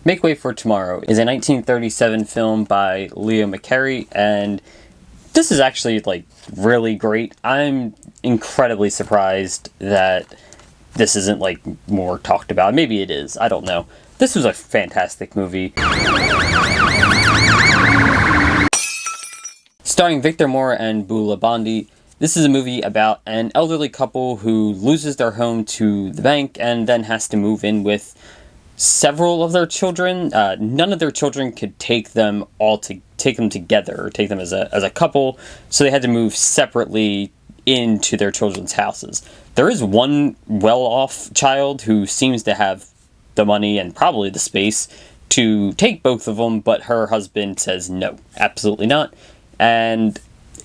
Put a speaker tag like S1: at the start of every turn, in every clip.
S1: Make Way for Tomorrow is a 1937 film by Leo McCarey, and this is actually, like, really great. I'm incredibly surprised that this isn't, like, more talked about. Maybe it is. I don't know. This was a fantastic movie. Starring Victor Moore and Beulah Bondi, this is a movie about an elderly couple who loses their home to the bank and then has to move in with several of their children. None of their children could take them together, or take them as a couple, so they had to move separately into their children's houses. There is one well-off child who seems to have the money and probably the space to take both of them, but her husband says no, absolutely not. And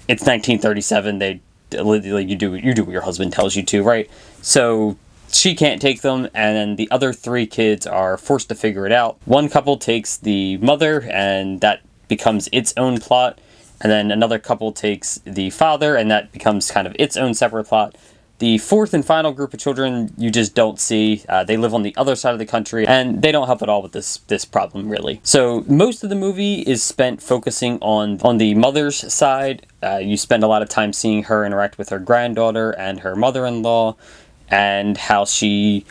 S1: it's 1937. You do what your husband tells you to, right? So she can't take them, and then the other three kids are forced to figure it out. One couple takes the mother, and that becomes its own plot. And then another couple takes the father, and that becomes kind of its own separate plot. The fourth and final group of children you just don't see. They live on the other side of the country, and they don't help at all with this problem, really. So most of the movie is spent focusing on the mother's side. You spend a lot of time seeing her interact with her granddaughter and her mother-in-law, and how she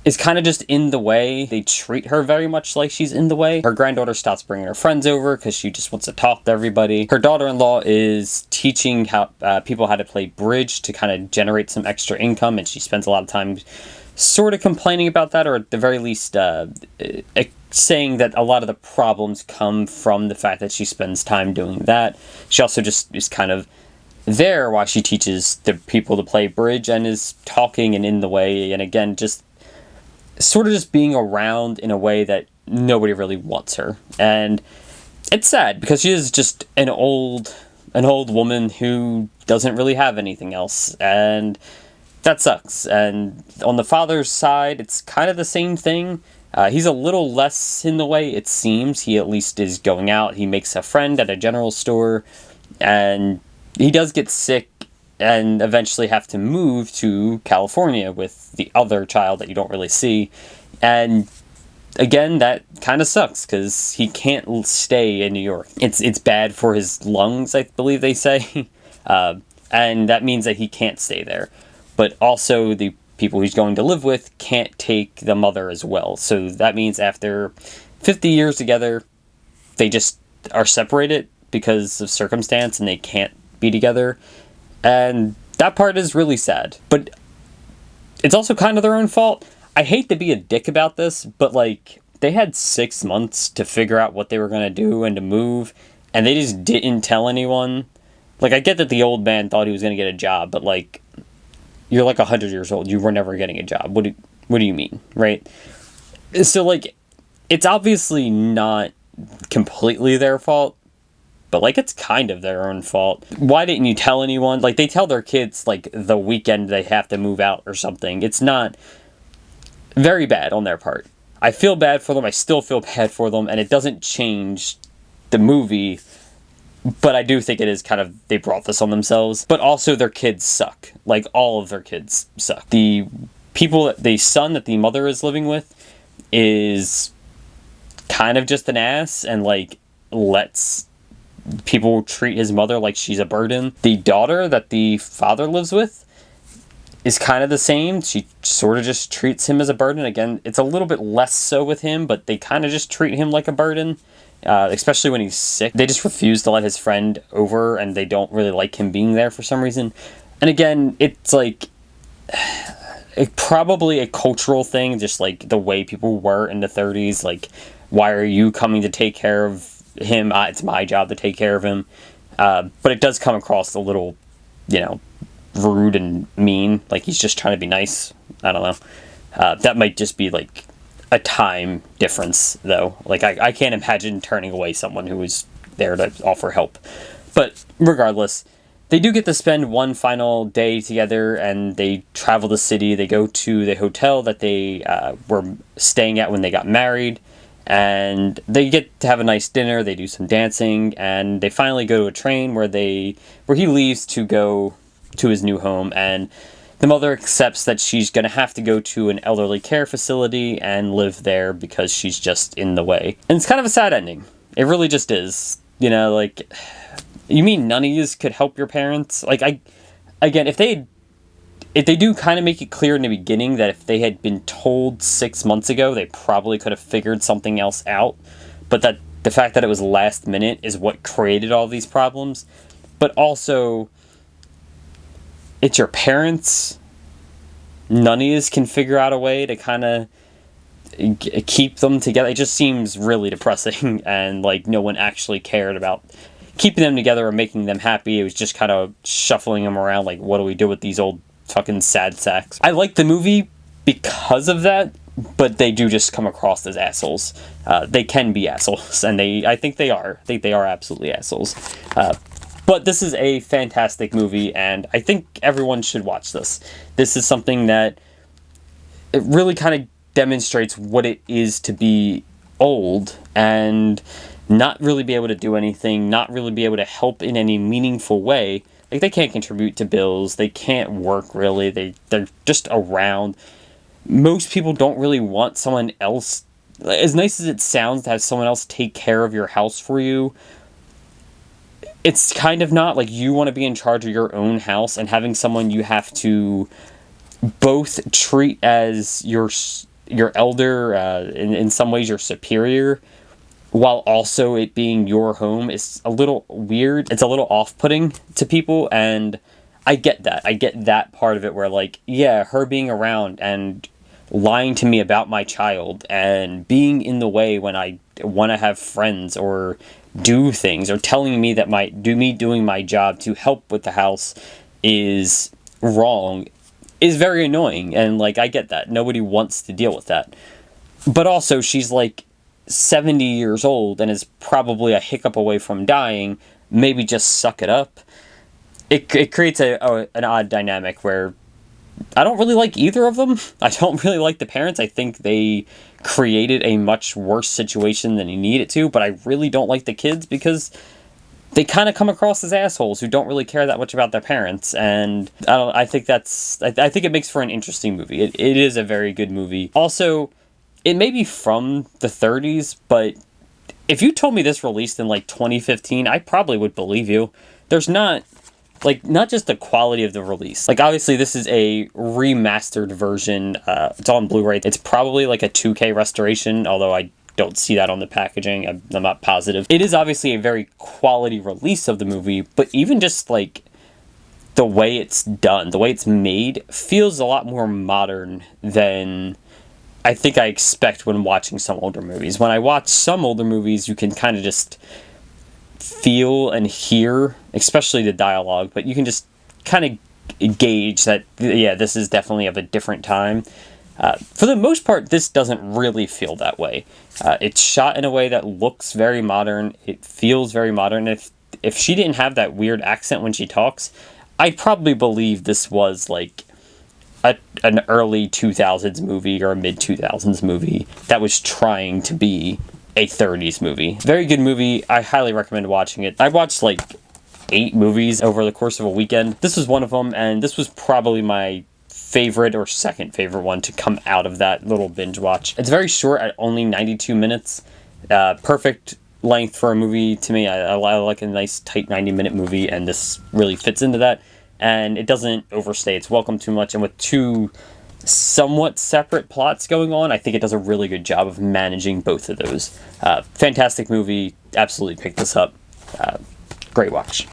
S1: is kind of just in the way. They treat her very much like she's in the way. Her granddaughter stops bringing her friends over because she just wants to talk to everybody. Her daughter-in-law is teaching people how to play bridge to kind of generate some extra income, and she spends a lot of time sort of complaining about that, or at the very least saying that a lot of the problems come from the fact that she spends time doing that. She also just is kind of there while she teaches the people to play bridge and is talking and in the way, and again, just sort of just being around in a way that nobody really wants her. And it's sad because she is just an old woman who doesn't really have anything else, and that sucks. And on the father's side, it's kind of the same thing. He's a little less in the way, it seems. He at least is going out. He makes a friend at a general store, and he does get sick and eventually have to move to California with the other child that you don't really see. And again, that kind of sucks because he can't stay in New York. It's bad for his lungs, I believe they say. And that means that he can't stay there. But also the people he's going to live with can't take the mother as well. So that means after 50 years together, they just are separated because of circumstance and they can't be together. And that part is really sad. But it's also kind of their own fault. I hate to be a dick about this, but, like, they had 6 months to figure out what they were going to do and to move, and they just didn't tell anyone. Like, I get that the old man thought he was going to get a job, but, like, you're, like, 100 years old. You were never getting a job. What do you mean, right? So, like, it's obviously not completely their fault, but, like, it's kind of their own fault. Why didn't you tell anyone? Like, they tell their kids, like, the weekend they have to move out or something. It's not very bad on their part. I feel bad for them. I still feel bad for them. And it doesn't change the movie. But I do think it is kind of, they brought this on themselves. But also their kids suck. Like, all of their kids suck. The son that the mother is living with is kind of just an ass and, like, lets people treat his mother like she's a burden. The daughter that the father lives with is kind of the same. She sort of just treats him as a burden. Again, it's a little bit less so with him, but they kind of just treat him like a burden, especially when he's sick. They just refuse to let his friend over, and they don't really like him being there for some reason. And again, it's like probably a cultural thing, just like the way people were in the 30s. Like, why are you coming to take care of him? It's my job to take care of him. But it does come across a little, rude and mean. Like, he's just trying to be nice. I don't know. That might just be, like, a time difference, though. Like, I can't imagine turning away someone who is there to offer help. But regardless, they do get to spend one final day together, and they travel the city. They go to the hotel that they were staying at when they got married. And they get to have a nice dinner, they do some dancing, and they finally go to a train where he leaves to go to his new home. And the mother accepts that she's going to have to go to an elderly care facility and live there because she's just in the way. And it's kind of a sad ending. It really just is. You know, like, you mean none of yous could help your parents? Like, again, if they do kind of make it clear in the beginning that if they had been told 6 months ago, they probably could have figured something else out. But that the fact that it was last minute is what created all these problems. But also, it's your parents. None of yous can figure out a way to kind of keep them together. It just seems really depressing, and like no one actually cared about keeping them together or making them happy. It was just kind of shuffling them around, like, what do we do with these old fucking sad sacks? I like the movie because of that, but they do just come across as assholes. They can be assholes, and I think they are. I think they are absolutely assholes. But this is a fantastic movie, and I think everyone should watch this. This is something that it really kind of demonstrates what it is to be old and not really be able to do anything, not really be able to help in any meaningful way. Like, they can't contribute to bills, they can't work really, they're just around. Most people don't really want someone else, as nice as it sounds to have someone else take care of your house for you, it's kind of not. Like, you want to be in charge of your own house, and having someone you have to both treat as your elder, in some ways your superior, while also it being your home, is a little weird. It's a little off-putting to people, and I get that. I get that part of it where, like, yeah, her being around and lying to me about my child and being in the way when I want to have friends or do things, or telling me that doing my job to help with the house is wrong, is very annoying. And, like, I get that. Nobody wants to deal with that. But also, she's, like, 70 years old and is probably a hiccup away from dying. Maybe just suck it up. It creates an odd dynamic where I don't really like either of them. I don't really like the parents. I think they created a much worse situation than you needed to, but I really don't like the kids because they kind of come across as assholes who don't really care that much about their parents, and I think it makes for an interesting movie. It is a very good movie. Also, it may be from the 30s, but if you told me this released in, like, 2015, I probably would believe you. There's not just the quality of the release. Like, obviously, this is a remastered version. It's on Blu-ray. It's probably, like, a 2K restoration, although I don't see that on the packaging. I'm not positive. It is obviously a very quality release of the movie, but even just, like, the way it's done, the way it's made, feels a lot more modern than I think I expect when watching some older movies. When I watch some older movies, you can kind of just feel and hear, especially the dialogue, but you can just kind of gauge that, yeah, this is definitely of a different time. For the most part, this doesn't really feel that way. It's shot in a way that looks very modern. It feels very modern. If she didn't have that weird accent when she talks, I'd probably believe this was, like, an early 2000s movie or a mid-2000s movie that was trying to be a 30s movie. Very good movie. I highly recommend watching it. I watched, like, 8 movies over the course of a weekend. This was one of them, and this was probably my favorite or second favorite one to come out of that little binge watch. It's very short at only 92 minutes. Perfect length for a movie to me. I like a nice tight 90-minute movie, and this really fits into that. And it doesn't overstay its welcome too much, and with 2 somewhat separate plots going on, I think it does a really good job of managing both of those. Fantastic movie. Absolutely pick this up. Great watch.